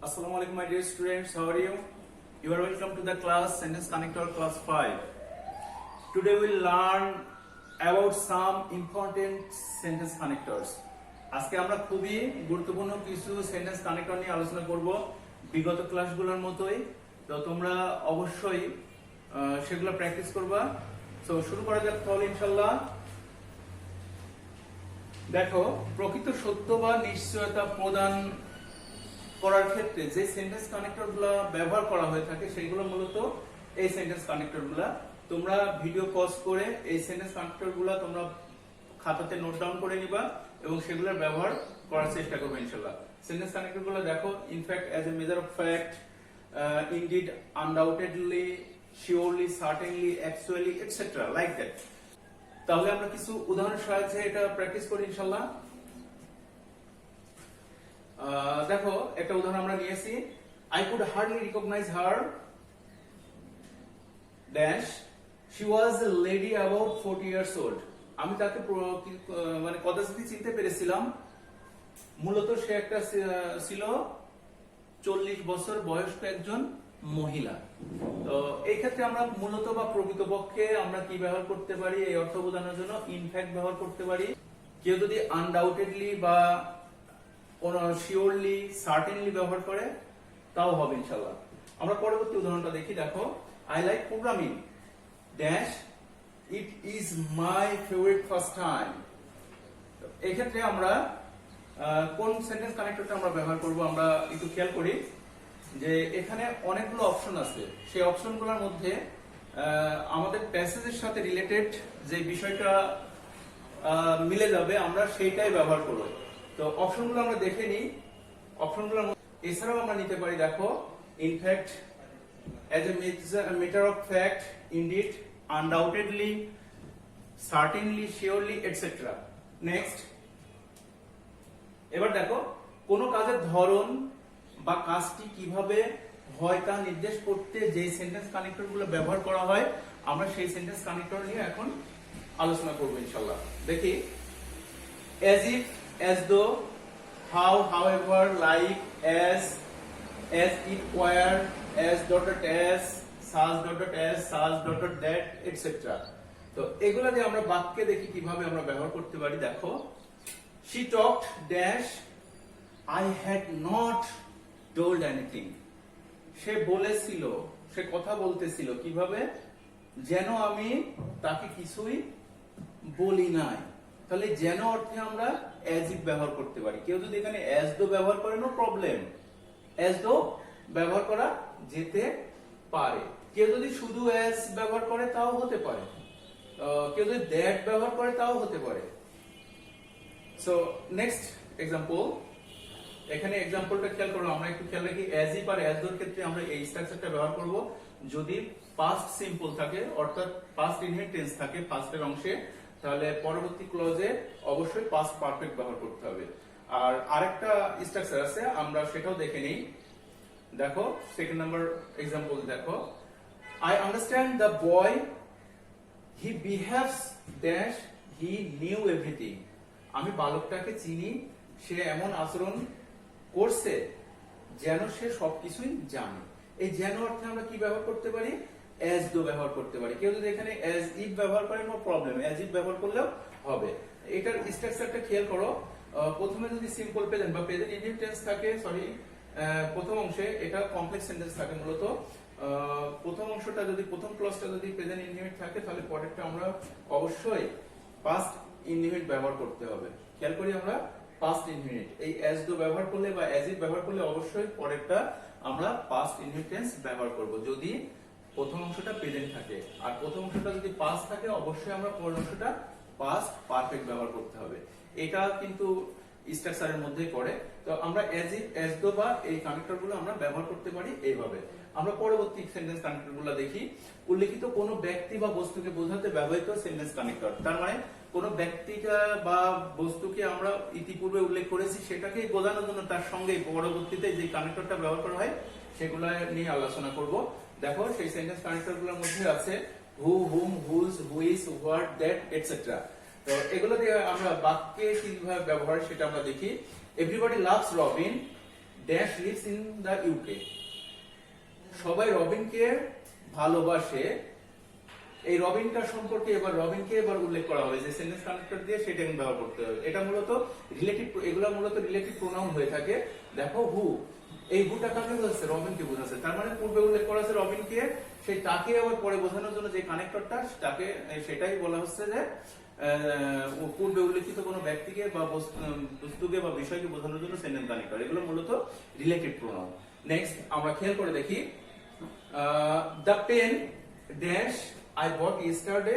Assalamu alaikum my dear students, how are you? You are welcome to the class Sentence Connector class 5. Today we will learn about some important sentence connectors. আজকে আমরা খুবই গুরুত্বপূর্ণ কিছু sentence connector নিয়ে আলোচনা করব বিগত ক্লাসগুলোর মতোই। তো তোমরা অবশ্যই সেগুলো প্র্যাকটিস করবা। সো শুরু করা যাক তাহলে ইনশাআল্লাহ। দেখো, প্রকৃত সত্য বা নিশ্চয়তা প্রদান করার ক্ষেত্রে যে সেন্টেন্স কানেক্টরগুলো ব্যবহার করা হয়ে থাকে সেগুলো মূলত এই সেন্টেন্স কানেক্টরগুলো। তোমরা ভিডিও পজ করে এই সেন্টেন্স কানেক্টরগুলো তোমরা খাতাতে নোট ডাউন করে নিবা এবং সেগুলোর ব্যবহার করার চেষ্টা করবে ইনশাআল্লাহ। সেন্টেন্স কানেক্টরগুলো দেখো, in fact, as a measure of fact, indeed, undoubtedly, surely, certainly, actually, etcetera, like that. তাহলে আমরা কিছু উদাহরণের সাহায্যে এটা প্র্যাকটিস করি ইনশাআল্লাহ। দেখো, একটা উদাহরণ আমরা নিয়েছি। I could hardly recognize her dash she was a lady about 40 years old. আমি তাকে মানে কদাচিৎ চিনতে পেরেছিলাম, মূলত সে একটা ছিল 40 বছর বয়স্ক একজন মহিলা। তো এই ক্ষেত্রে আমরা মূলত বা প্রকৃতপক্ষে আমরা কি ব্যবহার করতে পারি এই অর্থ বোঝানোর জন্য ইনফ্যাক্ট ব্যবহার করতে পারি। কেউ যদি আনডাউটেডলি বা শিওরলি, সার্টেনলি ব্যবহার করে তাও হবে ইনশাআল্লাহ। আমরা পরবর্তী উদাহরণটা দেখি। দেখো, I like programming dash it is my favorite first time. এই ক্ষেত্রে আমরা কোন সেন্টেন্স কানেক্টরটা আমরা ব্যবহার করব আমরা একটু খেয়াল করি যে এখানে অনেকগুলো অপশন আছে। সেই অপশনগুলোর মধ্যে আমাদের প্যাসেজের সাথে রিলেটেড যে বিষয়টা মিলে যাবে আমরা সেইটাই ব্যবহার করব। তো অপশনগুলো আমরা দেখে নিই। অপশনগুলোর মধ্যে এছাড়াও আমরা নিতে পারি, দেখো, in fact, as a matter of fact, indeed, undoubtedly, certainly, surely, etcetera. Next, এবার দেখো, কোন কাজের ধরন বা কাজটি কিভাবে হয় তা নির্দেশ করতে যে সেন্টেন্স কানেক্টরগুলো ব্যবহার করা হয় আমরা সেই সেন্টেন্স কানেক্টর নিয়ে এখন আলোচনা করব ইনশাআল্লাহ। দেখি, as if, as though, how, however, like, as it were, as dotted as, such that, etc. তো এগুলা দিয়ে আমরা বাক্যে দেখি কিভাবে আমরা ব্যবহার করতে পারি। দেখো, she talked dash I had not told anything. সে বলেছিল, সে কথা বলতেছিল কিভাবে, যেন আমি তাকে কিছুই বলি নাই। তাহলে যেন অর্থে আমরা as if ব্যবহার করতে পারি। কেউ যদি এখানে as though ব্যবহার করে, নো প্রবলেম, as though ব্যবহার করা যেতে পারে। কেউ যদি শুধু as ব্যবহার করে তাও হতে পারে, কেউ যদি that ব্যবহার করে তাও হতে পারে। সো নেক্সট এক্সাম্পল, এখানে এক্সাম্পলটা খেয়াল করো, আমরা একটু খেয়াল রাখি as if R as though এর ক্ষেত্রে আমরা এই স্ট্রাকচারটা ব্যবহার করব যদি পাস্ট সিম্পল থাকে, অর্থাৎ পাস্ট ইনডিফিনিট টেন্স থাকে পাস্টের অংশে, তাহলে পরবর্তী ক্লজে অবশ্যই পাস্ট পারফেক্ট ব্যবহার করতে হবে। আর আরেকটা স্ট্রাকচার আছে, আমরা সেটাও দেখে নিই। দেখো, সেকেন্ড নাম্বার এক্সাম্পল দেখো, I understand the boy, he behaves dash he knew everything. আমি বালকটাকে চিনি, সে এমন আচরণ করছে যেন সে সবকিছুই জানে। এই যেন অর্থে আমরা কি ব্যবহার করতে পারি, as though ব্যবহার করতে পারি। কেউ যদি এখানে as if ব্যবহার করে, নো প্রবলেম, as if ব্যবহার করলেও হবে। এটার স্ট্রাকচারটা খেয়াল করো। প্রথমে যদি সিম্পল প্রেজেন্ট বা প্রেজেন্ট ইনডিফিনিট টেন্স থাকে, সরি, প্রথম অংশে এটা কমপ্লেক্স সেন্টেন্স থাকে মূলত। প্রথম অংশটা যদি, প্রথম ক্লজটা যদি প্রেজেন্ট ইনডিফিনিট থাকে তাহলে পরেরটা আমরা অবশ্যই পাস্ট ইনডিফিনিট ব্যবহার করতে হবে। খেয়াল করি আমরা পাস্ট ইনডিফিনিট, এই as though ব্যবহার করলে বা as if ব্যবহার করলে অবশ্যই পরেরটা আমরা পাস্ট ইনডিফিনিট টেন্স ব্যবহার করব যদি প্রথম অংশটা প্রেজেন্ট থাকে। আর প্রথম অংশটা যদি পাস্ট থাকে অবশ্যই আমরা পরের অংশটা পাস্ট পারফেক্ট ব্যবহার করতে হবে। এটা কিন্তু স্ট্রাকচারের মধ্যেই পড়ে। তো আমরা as if, as though বা এই কানেক্টরগুলো আমরা ব্যবহার করতে পারি এইভাবে। আমরা পরবর্তী সেন্টেন্স কানেক্টরগুলো দেখি। উল্লেখিত কোনো ব্যক্তি বা বস্তুকে বোঝাতে ব্যবহৃত সেন্টেন্স কানেক্টর, তার মানে কোন ব্যক্তিকে বা বস্তুকে আমরা ইতিপূর্বে উল্লেখ করেছি সেটাকেই বোঝানোর জন্য তার সঙ্গে পরবর্তীতে যে কানেক্টরটা ব্যবহার করা হয় সেগুলো নিয়ে আলোচনা করব। দেখো, সেই সেন্টেন্স কানেক্টরগুলোর মধ্যে আছে who, whom, whose, which, what, that, etc. তো এগুলো দিয়ে আমরা বাক্যে কিভাবে ব্যবহার সেটা আমরা দেখি। Everybody loves Robin dash lives in the UK. সবাই রবিনকে ভালোবাসে। এই রবিনটার সম্পর্কে এবার রবিনকে এবার উল্লেখ করা হবে, যে সেন্টেন্স কানেক্টর দিয়ে সেটা ব্যবহার করতে হবে। এটা মূলত রিলেটিভ, এগুলা মূলত রিলেটিভ প্রোনাউন হয়ে থাকে। দেখো হু, এই হুটা কাকে বোঝাচ্ছে? রবিনকে বোঝাচ্ছে। তার মানে পূর্বে উল্লেখ করা আছে রবিনকে, সেই তাকে আবার পরে বোঝানোর জন্য যে কানেক্টরটা তাকে, সেটাই বলা হচ্ছে যে পূর্বে উল্লেখিত কোনো ব্যক্তিকে বা বস্তুকে বা বিষয়কে বোঝানোর জন্য সেন্টেন্স কানেক্টর। এগুলো মূলত রিলেটিভ প্রোনাউন। নেক্সট আমরা খেয়াল করে দেখি, the pen dash I bought yesterday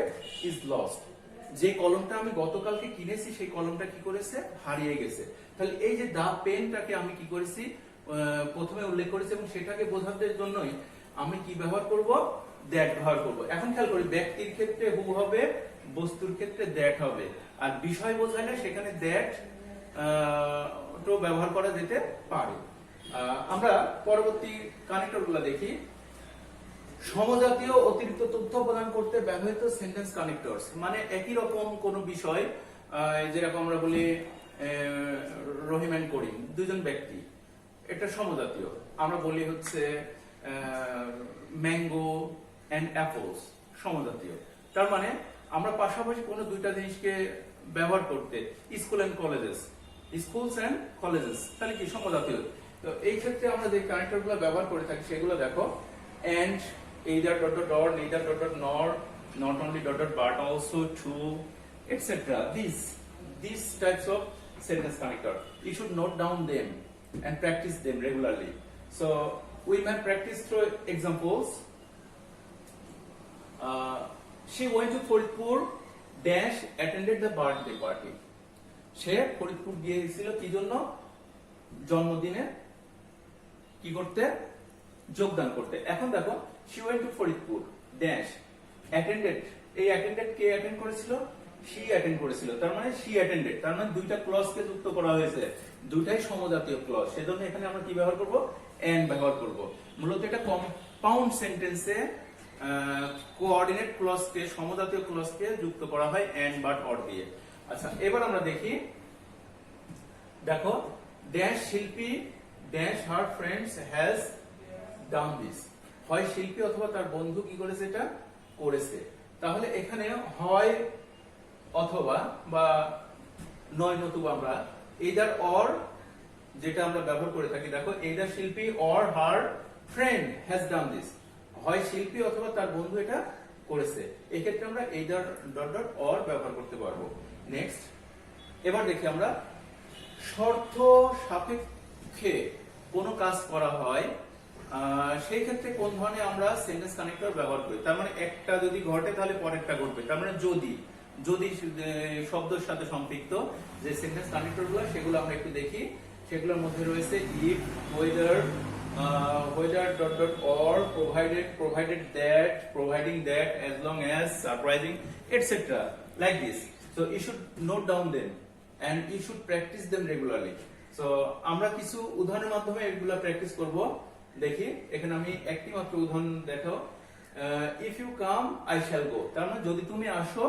is lost. যে কলমটা আমি গতকালকে কিনেছি সেই কলমটা কি করেছে? হারিয়ে গেছে। তাহলে এই যে দা পেনটাকে আমি কি করেছি? প্রথমে উল্লেখ করেছি, এবং সেটাকে বোঝাতে জন্যই আমি কি ব্যবহার করব? দ্যাট ব্যবহার করব। এখন খেয়াল করি, ব্যক্তির ক্ষেত্রে হু হবে, বস্তুর ক্ষেত্রে দ্যাট হবে, আর বিষয় বোঝালে সেখানে দ্যাট তো ব্যবহার করা যেতে পারে। আমরা পরবর্তী কানেক্টরগুলো দেখি। সমজাতীয় অতিরিক্ত তথ্য প্রদান করতে ব্যবহৃত সেন্টেন্স কানেক্টরস, মানে একই রকম কোন বিষয়, যেরকম আমরা বলি রহিম এন্ড করিম, দুজন ব্যক্তি, এটা সমজাতীয়। আমরা বলি হচ্ছে ম্যাঙ্গো এন্ড অ্যাপলস, সমজাতীয়। তার মানে আমরা পাশাপাশি কোনো দুইটা জিনিসকে ব্যবহার করতে, school and colleges, schools and colleges, তাহলে কি সমজাতীয়। তো এই ক্ষেত্রে আমরা যে কানেক্টরগুলো ব্যবহার করে থাকি সেগুলো দেখো, and either dot dot or, neither dot dot nor, not only dot dot but also to, etc. These types of sentence connector, you should note down them and practice them regularly. So we may practice through examples. She went to Faridpur dash attended the birthday party. সে ফরিদপুর গিয়েছিল কি জন্য? জন্মদিনে কি করতে? যোগদান করতে। এখন দেখো, she went to Faridpur dash attended, এই attended কে অ্যাটেন্ড করেছিল? she অ্যাটেন্ড করেছিল। তার মানে she attended, তার মানে দুইটা ক্লজ কে যুক্ত করা হয়েছে, দুইটাই সমজাতীয় ক্লজ। সেজন্য এখানে আমরা কি ব্যবহার করব? and ব্যবহার করব। মূলত এটা কম্পাউন্ড সেন্টেন্সে কোঅর্ডিনেট ক্লজ কে, সমজাতীয় ক্লজ কে যুক্ত করা হয় and but or দিয়ে। আচ্ছা, এবার আমরা দেখি, দেখো ড্যাশ শিল্পী dash her friends has done this. হয় শিল্পী অথবা তার বন্ধু কি করেছে? এটা করেছে। তাহলে এখানে হয় অথবা বা নয় নতুবা আমরা either or যেটা আমরা ব্যবহার করে থাকি, দেখো either শিল্পী or her friend has done this, হয় শিল্পী অথবা তার বন্ধু এটা করেছে। এই ক্ষেত্রে আমরা either dot dot or ব্যবহার করতে পারবো। নেক্সট, এবার দেখি আমরা শর্ত সাপেক্ষে কোন কাজ করা হয় সেই ক্ষেত্রে কোন ধরনের আমরা সেন্টেন্স কানেক্টর ব্যবহার করি। তার মানে একটা যদি ঘটে তাহলে পরেরটা ঘটবে। তার মানে যদি শব্দের সাথে সম্পৃক্ত যে সেন্টেন্স কানেক্টর গুলো, সেগুলো আমরা একটু দেখি। সেগুলোর মধ্যে রয়েছে if, whether dot dot or, provided that, providing that, as long as, surprising, etc. like this. So you should note down them and you should practice them regularly. So আমরা কিছু উদাহরণের মাধ্যমে এগুলা প্র্যাকটিস করব। দেখি, এখানে আমি একটি মাত্র উদাহরণ দেখো, if you come I shall go. তার মানে যদি তুমি আসো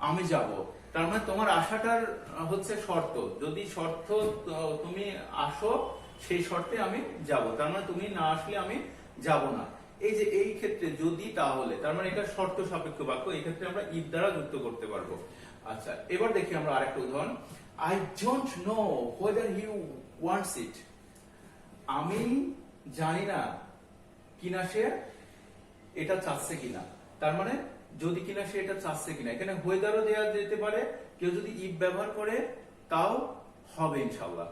আমি যাব। তার মানে তোমার আসাটার হচ্ছে শর্ত, যদি শর্ত তুমি আসো সেই শর্তে আমি যাব। তার মানে তুমি না আসলে আমি যাব না। এই যে এই ক্ষেত্রে যদি তাহলে, তার মানে এটা শর্ত সাপেক্ষ বাক্য, এই ক্ষেত্রে আমরা ইফ দ্বারা যুক্ত করতে পারবো। আচ্ছা, এবার দেখি আমরা আরেকটা উদাহরণ, I don't know whether he wants it। আমি জানি না কিনা সে এটা চাচ্ছে কিনা। তার মানে যদি কিনা সে এটা চাচ্ছে কিনা, এখানে whether-ও দেওয়া যেতে পারে, কেউ যদি ইফ ব্যবহার করে তাও হবে ইনশাআল্লাহ।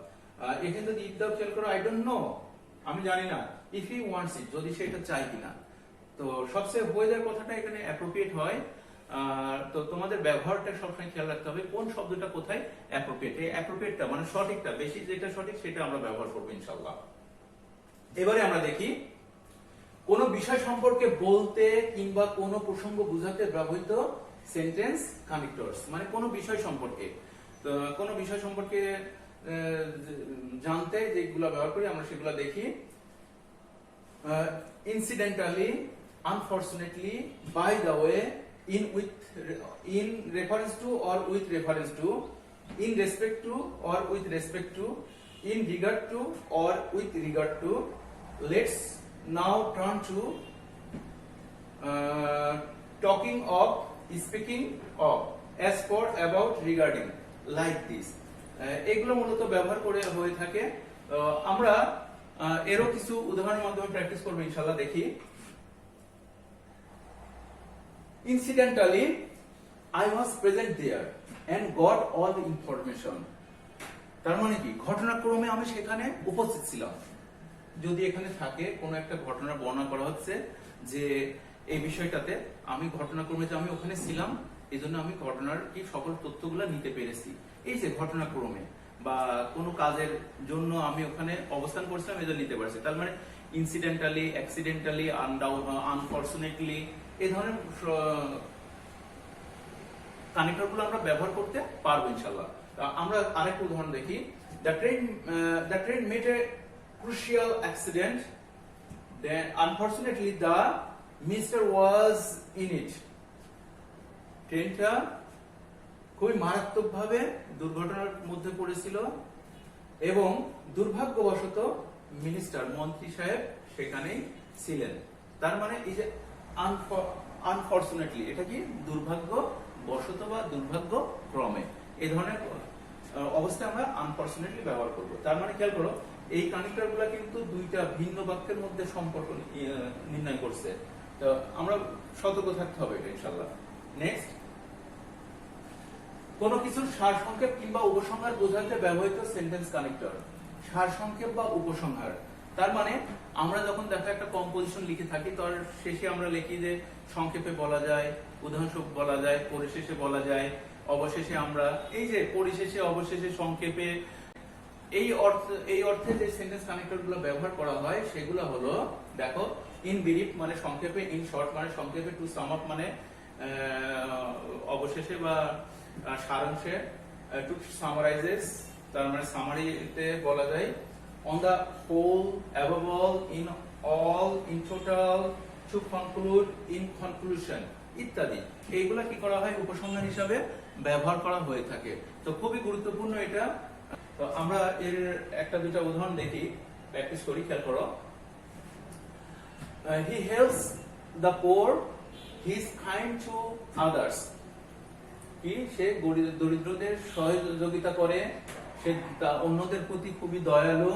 এখানে যদি ইফ দাও, খেয়াল করো, আই ডোন্ট নো, আমি জানি না, ইফ হি ওয়ান্টস ইট, যদি সে এটা চায় কিনা। তো সবচেয়ে whether কথাটা এখানে অ্যাপ্রোপ্রিয়েট হয়। তো তোমাদের ব্যবহারটা সবসময় খেয়াল রাখতে হবে কোন শব্দটা কোথায় অ্যাপ্রোপ্রিয়েট। এই অ্যাপ্রোপ্রিয়েটটা মানে সঠিকটা, বেশি যেটা সঠিক সেটা আমরা ব্যবহার করবো ইনশাআল্লাহ। এবারে আমরা দেখি, কোন বিষয় সম্পর্কে বলতে কিংবা কোন প্রসঙ্গ বোঝাতে ব্যবহৃত সেন্টেন্স কানেক্টরস, মানে কোন বিষয় সম্পর্কে, কোন বিষয় সম্পর্কে জানতে যেগুলো ব্যবহার করি আমরা সেগুলো দেখি। Incidentally, unfortunately, by the way, in reference to or with reference to, in respect to or with respect to, in regard to or with regard to. Let's now turn to talking of, speaking of, as for, about, regarding, like this. এগুলো মূলত ব্যবহার করে হয়ে থাকে। আমরা এরও কিছু উদাহরণের মাধ্যমে প্র্যাকটিস করব ইনশাআল্লাহ। দেখি, incidentally I was present there and got all the information. তার মানে কি, ঘটনাক্রমে আমি সেখানে উপস্থিত ছিলাম। যদি এখানে থাকে কোনো একটা ঘটনার বর্ণনা করা হচ্ছে যে এই বিষয়টাতে আমি ঘটনাক্রমে যে আমি ওখানে ছিলাম, এই জন্য আমি ঘটনার কি সকল তথ্যগুলো নিতে পেরেছি। এই যে ঘটনাক্রমে বা কোনো কাজের জন্য আমি ওখানে অবস্থান করছিলাম, এই জন্য নিতে পারছি। তার মানে ইনসিডেন্টালি, অ্যাক্সিডেন্টালি, আনফরচুনেটলি, এই ধরনের কানেক্টর গুলো আমরা ব্যবহার করতে পারবো ইনশাআল্লাহ। আমরা আরেকটা উদাহরণ দেখি। The train made a crucial accident. Then unfortunately the minister was in it. ট্রেনটা খুবই মারাত্মকভাবে দুর্ঘটনার মধ্যে পড়েছিল এবং দুর্ভাগ্যবশত মিনিস্টার, মন্ত্রী সাহেব সেখানেই ছিলেন। তার মানে এই যে আনফরচুনেটলি, এটা কি দুর্ভাগ্যবশত বা দুর্ভাগ্যক্রমে, এই ধরনের অবস্থায় আমরা আনফরচুনেটলি ব্যবহার করব। তার মানে খেয়াল করো, এই কানেক্টর গুলা কিন্তু দুইটা ভিন্ন বাক্যের মধ্যে সম্পর্ক নির্ণয় করছে। তো আমরা সতর্ক থাকতে হবে এটা ইনশাআল্লাহ। নেক্সট, কোন কিছুর সারসংক্ষেপ কিংবা উপসংহার বোঝাতে ব্যবহৃত সেন্টেন্স কানেক্টর। সারসংক্ষেপ বা উপসংহার, তার মানে আমরা যখন দেখা একটা কম্পোজিশন লিখে থাকি, তার শেষে আমরা লিখি যে সংক্ষেপে বলা যায়, উদাহরণস্বরূপ বলা যায়, পরিশেষে বলা যায়, অবশেষে আমরা, এই যে পরিশেষে, অবশেষে, সংক্ষেপে, এই অর্থে যে সেন্টেন্স কানেক্টর গুলো ব্যবহার করা হয় সেগুলো হলো, দেখো, ইন ব্রিফ মানে সংক্ষেপে, ইন শর্ট মানে সংক্ষেপে, টু সাম আপ মানে অবশেষে বা সারাংশে, টু সামারাইজেস তার মানে সামারিতে বলা যায়, on the whole, above all, in all, in total, to conclude, in conclusion ইত্যাদি। এইগুলা কি করা হয়, উপসংহার হিসাবে ব্যবহার করা হয়ে থাকে। তো খুবই গুরুত্বপূর্ণ এটা। তো আমরা এর একটা দুটা উদাহরণ দেখি, প্র্যাকটিস করি, খেয়াল করো। He helps the poor, he is kind to others. কি, সে দরিদ্রদের সহযোগিতা করে, সে অন্যদের প্রতি খুবই দয়ালু।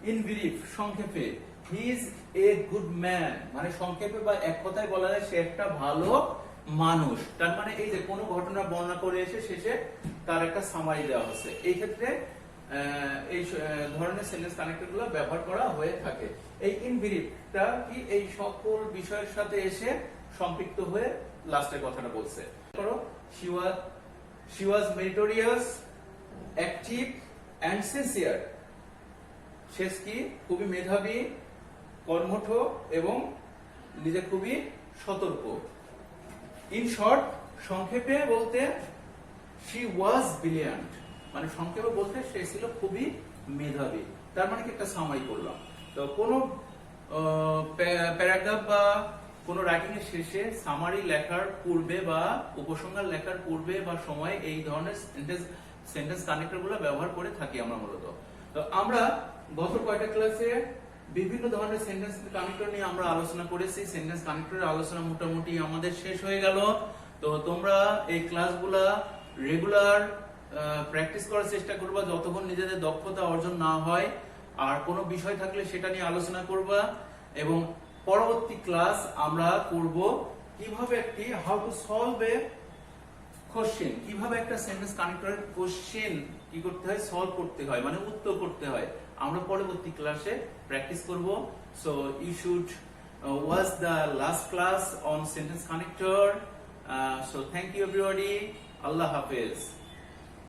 ইন ব্রিফ সংক্ষেপে, he is a good man মানে সংক্ষেপে বা এক কথায় বলা যায় সে একটা ভালো মানুষ। তার মানে এই যে কোনো ঘটনা বর্ণনা করে এসে শেষে তার একটা সামারি দেওয়া হচ্ছে। এই ক্ষেত্রে এই ধরনের সেন্টেন্স কানেক্টর গুলো ব্যবহার করা হয়ে থাকে। এই ইন ব্রিফটা কি, এই সকল বিষয়ের সাথে এসে সম্পৃক্ত হয়ে লাস্টের কথাটা বলছে। করো, she was meritorious, active and sincere. সে কি, খুবই মেধাবী, কর্মঠ এবং নিজে খুবই সতর্ক। ইন শর্ট সংক্ষেপে বলতে, she was brilliant মানে সংক্ষেপে বলতে সে ছিল খুবই মেধাবী। তার মানে কি, একটা সামারি করলাম। তো কোনো প্যারাগ্রাফ বা কোন রাইটিং এর শেষে সামারি লেখার পূর্বে বা উপসংহার লেখার পূর্বে বা সময় এই ধরনের সেন্টেন্স কানেক্টর গুলো ব্যবহার করে থাকি আমরা মূলত। তো আমরা গত কয়েকটা ক্লাসে বিভিন্ন ধরনের সেন্টেন্স কানেক্টর নিয়ে আমরা আলোচনা করেছি। সেন্টেন্স কানেক্টরের আলোচনা মোটামুটি আমাদের শেষ হয়ে গেল। তো তোমরা এই ক্লাসগুলা রেগুলার প্র্যাকটিস করার চেষ্টা করবা যতক্ষণ নিজেদের দক্ষতা অর্জন না হয়। আর কোনো বিষয় থাকলে সেটা নিয়ে আলোচনা করবা এবং পরবর্তী ক্লাস আমরা করব কিভাবে একটি how to solve a question, কিভাবে একটা সেন্টেন্স কানেক্টরের কোশ্চেন কি করতে হয়, সলভ করতে হয় মানে উত্তর করতে হয়। আমরা পরবর্তী ক্লাসে প্র্যাকটিস করব। So you should watch the last class on sentence connector. So thank you everybody. আল্লাহ হাফেজ।